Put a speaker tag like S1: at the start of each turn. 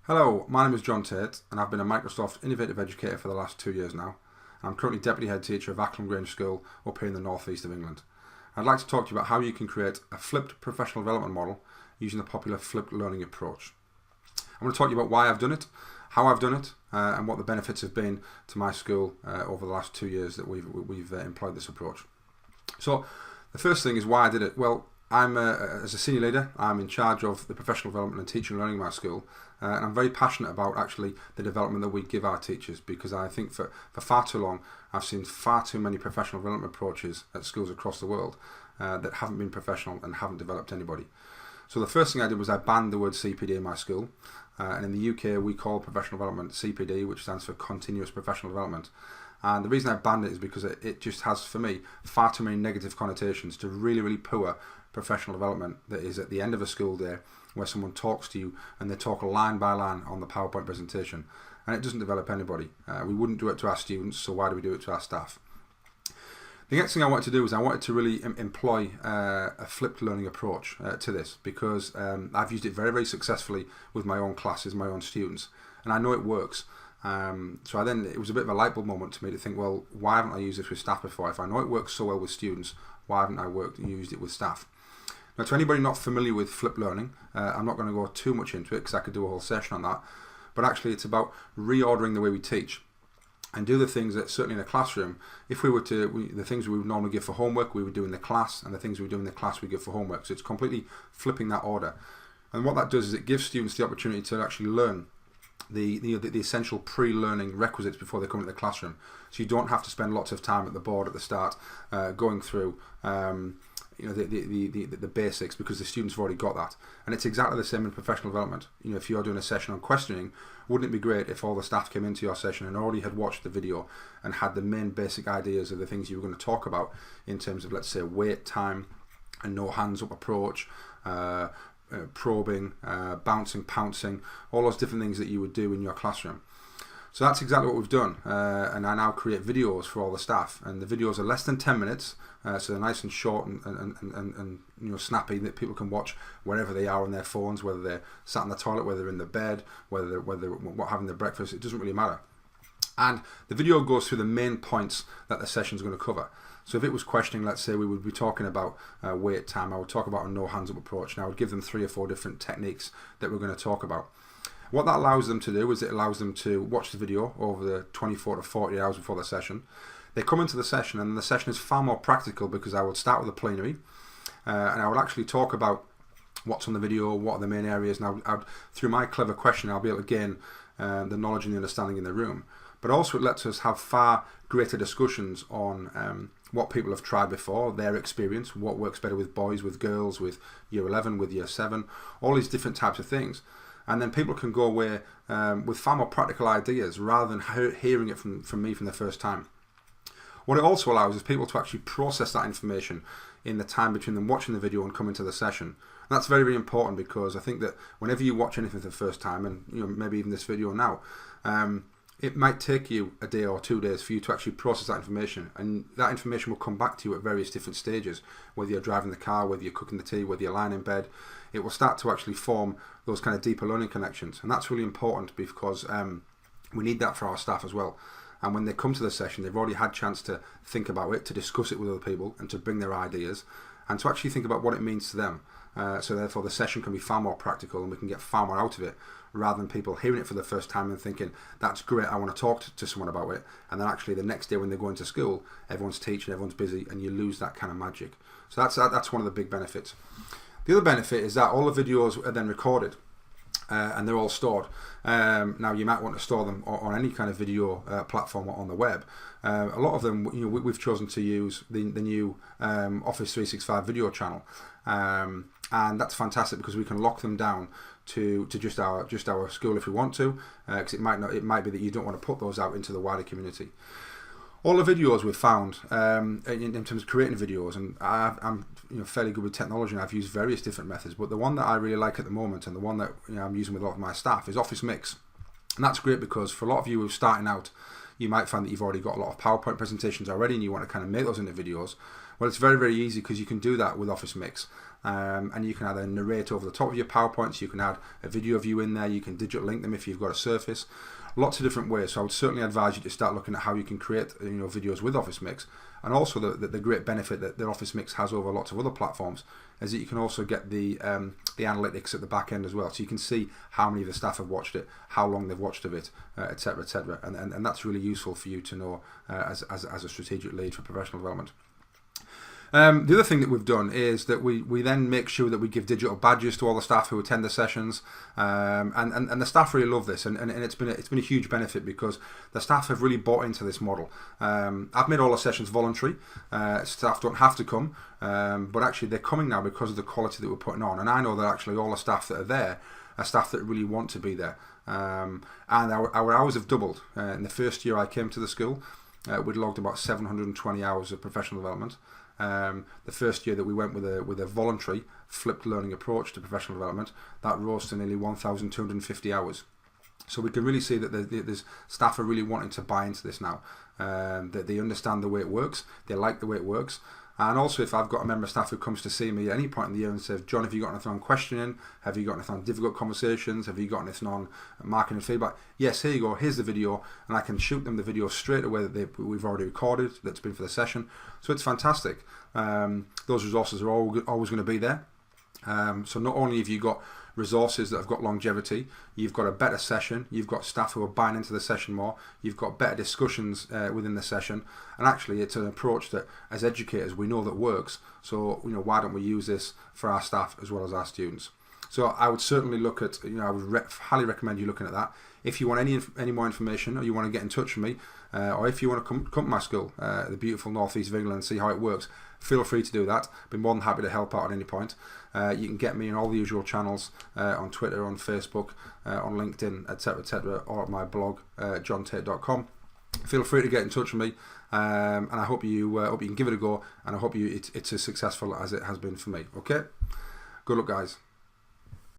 S1: Hello, my name is Jon Tait and I've been a Microsoft Innovative Educator for the last 2 years now. I'm currently Deputy Head Teacher of Acklam Grange School up here in the northeast of England. I'd like to talk to you about how you can create a flipped professional development model using the popular flipped learning approach. I'm going to talk to you about why I've done it, how I've done it, and what the benefits have been to my school over the last 2 years that we've employed this approach. So the first thing is why I did it. Well, as a senior leader, I'm in charge of the professional development and teaching and learning in my school, and I'm very passionate about actually the development that we give our teachers, because I think for far too long I've seen far too many professional development approaches at schools across the world that haven't been professional and haven't developed anybody. So the first thing I did was I banned the word CPD in my school, and in the UK we call professional development CPD, which stands for Continuous Professional Development. And the reason I banned it is because it just has, for me, far too many negative connotations to really poor professional development that is at the end of a school day where someone talks to you and they talk line by line on the PowerPoint presentation, and it doesn't develop anybody. We wouldn't do it to our students, so why do we do it to our staff? The next thing I wanted to do was I wanted to really employ a flipped learning approach to this, because I've used it very successfully with my own classes, my own students, and I know it works. So it was a bit of a light bulb moment to me to think, well, why haven't I used this with staff before? If I know it works so well with students, why haven't I used it with staff? Now, to anybody not familiar with flipped learning, I'm not going to go too much into it because I could do a whole session on that, but actually it's about reordering the way we teach and do the things that, certainly in a classroom, if we were to, the things we would normally give for homework, we would do in the class, and the things we do in the class we give for homework. So it's completely flipping that order. And what that does is it gives students the opportunity to actually learn the essential pre-learning requisites before they come into the classroom. So you don't have to spend lots of time at the board at the start going through the basics, because the students have already got that. And it's exactly the same in professional development. If you're doing a session on questioning, wouldn't it be great if all the staff came into your session and already had watched the video and had the main basic ideas of the things you were going to talk about in terms of, let's say, wait time, a no hands up approach, probing, bouncing, pouncing, all those different things that you would do in your classroom. So that's exactly what we've done, and I now create videos for all the staff, and the videos are less than 10 minutes, so they're nice and short and snappy, that people can watch wherever they are on their phones, whether they're sat in the toilet, whether they're in the bed, whether they're having their breakfast. It doesn't really matter. And the video goes through the main points that the session is going to cover. So if it was questioning, let's say we would be talking about wait time, I would talk about a no hands up approach, and I would give them 3 or 4 different techniques that we're going to talk about. What that allows them to do is it allows them to watch the video over the 24 to 40 hours before the session. They come into the session, and the session is far more practical, because I would start with a plenary, and I would actually talk about what's on the video, what are the main areas, and through my clever question I'll be able to gain the knowledge and the understanding in the room. But also it lets us have far greater discussions on what people have tried before, their experience, what works better with boys, with girls, with year 11, with year 7, all these different types of things. And then people can go away with far more practical ideas rather than hearing it from me from the first time. What it also allows is people to actually process that information in the time between them watching the video and coming to the session. And that's very important, because I think that whenever you watch anything for the first time, and maybe even this video now, it might take you a day or 2 days for you to actually process that information, and that information will come back to you at various different stages, whether you're driving the car, whether you're cooking the tea, whether you're lying in bed. It will start to actually form those kind of deeper learning connections, and that's really important, because we need that for our staff as well. And when they come to the session, they've already had a chance to think about it, to discuss it with other people, and to bring their ideas, and to actually think about what it means to them. So therefore the session can be far more practical, and we can get far more out of it, rather than people hearing it for the first time and thinking, that's great, I want to talk to someone about it, and then actually the next day when they go into school, everyone's teaching, everyone's busy, and you lose that kind of magic. So that's one of the big benefits. The other benefit is that all the videos are then recorded, and they're all stored. Now you might want to store them on any kind of video platform on the web. A lot of them, we've chosen to use the new Office 365 video channel, and that's fantastic, because we can lock them down to just our school if we want to, because it might be that you don't want to put those out into the wider community. All the videos we've found in terms of creating videos, and I'm fairly good with technology, and I've used various different methods, but the one that I really like at the moment, and the one that I'm using with a lot of my staff, is Office Mix. And that's great, because for a lot of you who are starting out, you might find that you've already got a lot of PowerPoint presentations already, and you want to kind of make those into videos. Well, it's very, very easy because you can do that with Office Mix. And you can either narrate over the top of your PowerPoints, you can add a video of you in there, you can digital link them if you've got a Surface. Lots of different ways. So I would certainly advise you to start looking at how you can create videos with Office Mix. And also the great benefit that Office Mix has over lots of other platforms is that you can also get the analytics at the back end as well. So you can see how many of the staff have watched it, how long they've watched of it, etc., etc. And that's really useful for you to know as a strategic lead for professional development. The other thing that we've done is that we then make sure that we give digital badges to all the staff who attend the sessions, and the staff really love this, and it's been a huge benefit because the staff have really bought into this model. I've made all the sessions voluntary. Staff don't have to come, but actually they're coming now because of the quality that we're putting on, and I know that actually all the staff that are there are staff that really want to be there, and our hours have doubled. In the first year I came to the school, we'd logged about 720 hours of professional development. The first year that we went with a voluntary flipped learning approach to professional development, that rose to nearly 1,250 hours. So we can really see that there's staff are really wanting to buy into this now, that they understand the way it works, they like the way it works. And also, if I've got a member of staff who comes to see me at any point in the year and says, John, have you got anything on questioning? Have you got anything on difficult conversations? Have you got anything on marking and feedback? Yes, here you go. Here's the video. And I can shoot them the video straight away that we've already recorded, that's been for the session. So it's fantastic. Those resources are always going to be there. So not only have you got resources that have got longevity, you've got a better session, you've got staff who are buying into the session more, you've got better discussions within the session, and actually it's an approach that as educators we know that works. So why don't we use this for our staff as well as our students? So I would certainly look at, I would highly recommend you looking at that. If you want any more information, or you want to get in touch with me, or if you want to come to my school, the beautiful northeast of England, and see how it works, feel free to do that. I'd be more than happy to help out at any point. You can get me in all the usual channels, on Twitter, on Facebook, on LinkedIn, etc., or at my blog, jontait.com. Feel free to get in touch with me, and I hope you can give it a go, and I hope it's as successful as it has been for me. Okay, good luck, guys.